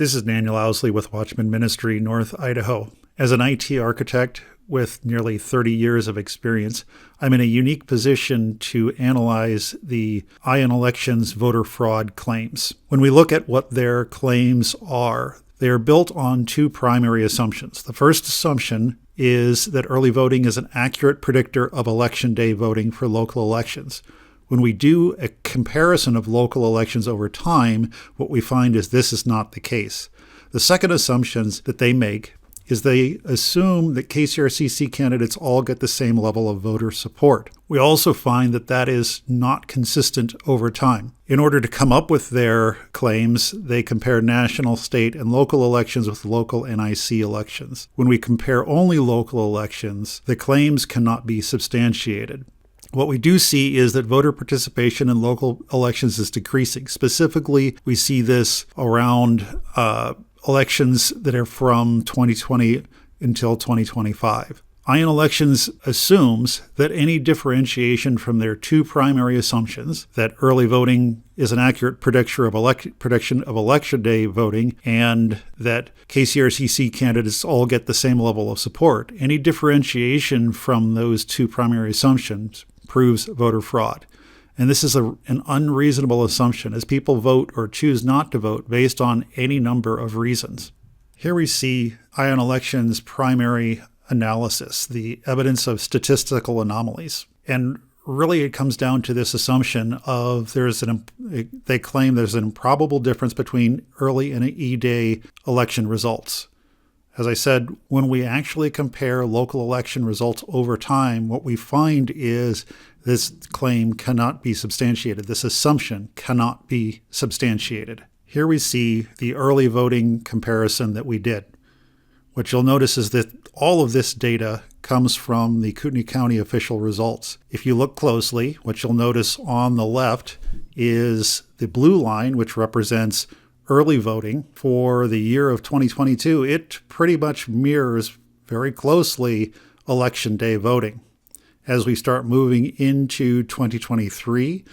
This is Daniel Owsley with Watchman Ministry, North Idaho. As an IT architect with nearly 30 years of experience, I'm in a unique position to analyze the Idaho elections voter fraud claims. When we look at what their claims are, they are built on two primary assumptions. The first assumption is that early voting is an accurate predictor of election day voting for local elections. When we do a comparison of local elections over time, what we find is this is not the case. The second assumption that they make is they assume that KCRCC candidates all get the same level of voter support. We also find that that is not consistent over time. In order to come up with their claims, they compare national, state, and local elections with local NIC elections. When we compare only local elections, the claims cannot be substantiated. What we do see is that voter participation in local elections is decreasing. Specifically, we see this around elections that are from 2020 until 2025. Idaho elections assumes that any differentiation from their two primary assumptions, that early voting is an accurate prediction of election day voting, and that KCRCC candidates all get the same level of support, any differentiation from those two primary assumptions proves voter fraud. And this is an unreasonable assumption, as people vote or choose not to vote based on any number of reasons. Here we see Idaho elections' primary analysis, the evidence of statistical anomalies. And really it comes down to this assumption of they claim there's an improbable difference between early and E-Day election results. As I said, when we actually compare local election results over time, what we find is this claim cannot be substantiated. This assumption cannot be substantiated. Here we see the early voting comparison that we did. What you'll notice is that all of this data comes from the Kootenai County official results. If you look closely, what you'll notice on the left is the blue line, which represents early voting for the year of 2022. It pretty much mirrors very closely election day voting. As we start moving into 2023,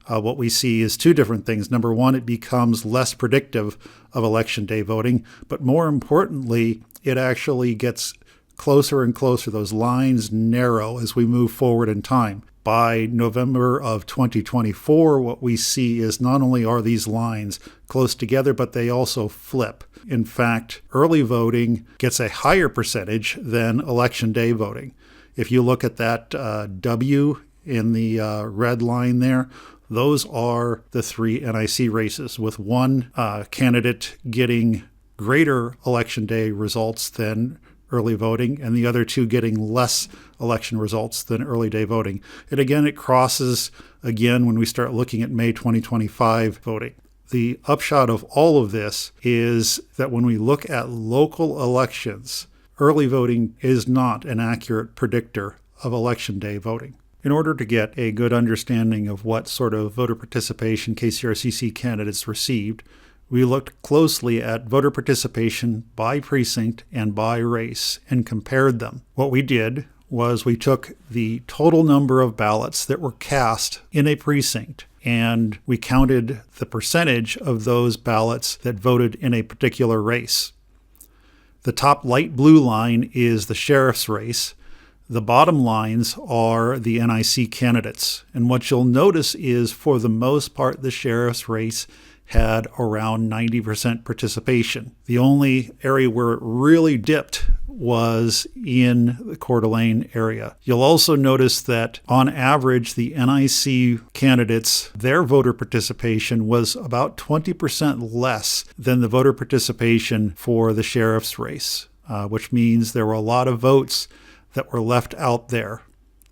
what we see is two different things. Number one, it becomes less predictive of election day voting, but more importantly, it actually gets closer and closer. Those lines narrow as we move forward in time. By November of 2024, what we see is not only are these lines close together, but they also flip. In fact, early voting gets a higher percentage than election day voting. If you look at that W in the red line there, those are the three NIC races, with one candidate getting greater election day results than early voting, and the other two getting less election results than early day voting. And again, it crosses again when we start looking at May 2025 voting. The upshot of all of this is that when we look at local elections, early voting is not an accurate predictor of election day voting. In order to get a good understanding of what sort of voter participation KCRCC candidates received, we looked closely at voter participation by precinct and by race and compared them. What we did was we took the total number of ballots that were cast in a precinct and we counted the percentage of those ballots that voted in a particular race. The top light blue line is the sheriff's race. The bottom lines are the NIC candidates. And what you'll notice is, for the most part, the sheriff's race had around 90% participation. The only area where it really dipped was in the Coeur d'Alene area. You'll also notice that on average, the NIC candidates, their voter participation was about 20% less than the voter participation for the sheriff's race, which means there were a lot of votes that were left out there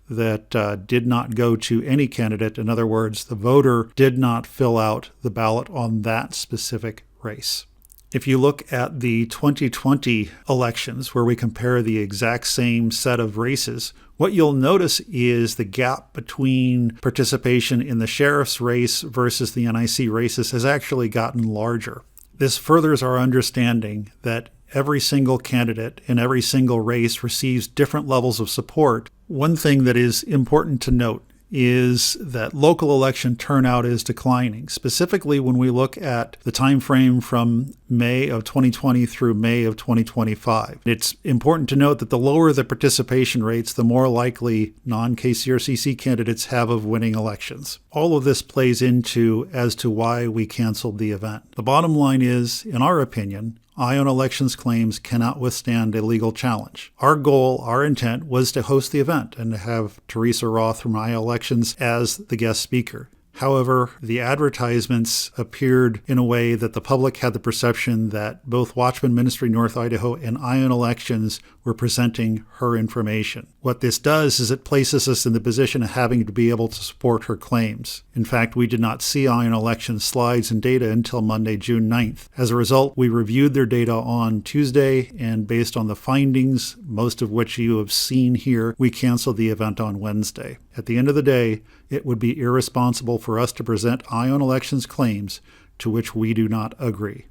that did not go to any candidate. In other words, the voter did not fill out the ballot on that specific race. If you look at the 2020 elections, where we compare the exact same set of races, what you'll notice is the gap between participation in the sheriff's race versus the NIC races has actually gotten larger. This furthers our understanding that every single candidate in every single race receives different levels of support. One thing that is important to note is that local election turnout is declining, specifically when we look at the time frame from May of 2020 through May of 2025. It's important to note that the lower the participation rates, the more likely non-KCRCC candidates have of winning elections. All of this plays into as to why we canceled the event. The bottom line is, in our opinion, Ion Elections claims cannot withstand a legal challenge. Our goal, our intent, was to host the event and to have Teresa Roth from Ion Elections as the guest speaker. However, the advertisements appeared in a way that the public had the perception that both Watchman Ministry North Idaho and Ion Elections were presenting her information. What this does is it places us in the position of having to be able to support her claims. In fact, we did not see Ion Elections slides and data until Monday, June 9th. As a result, we reviewed their data on Tuesday, and based on the findings, most of which you have seen here, we canceled the event on Wednesday. At the end of the day, it would be irresponsible for us to present Ion Elections claims to which we do not agree.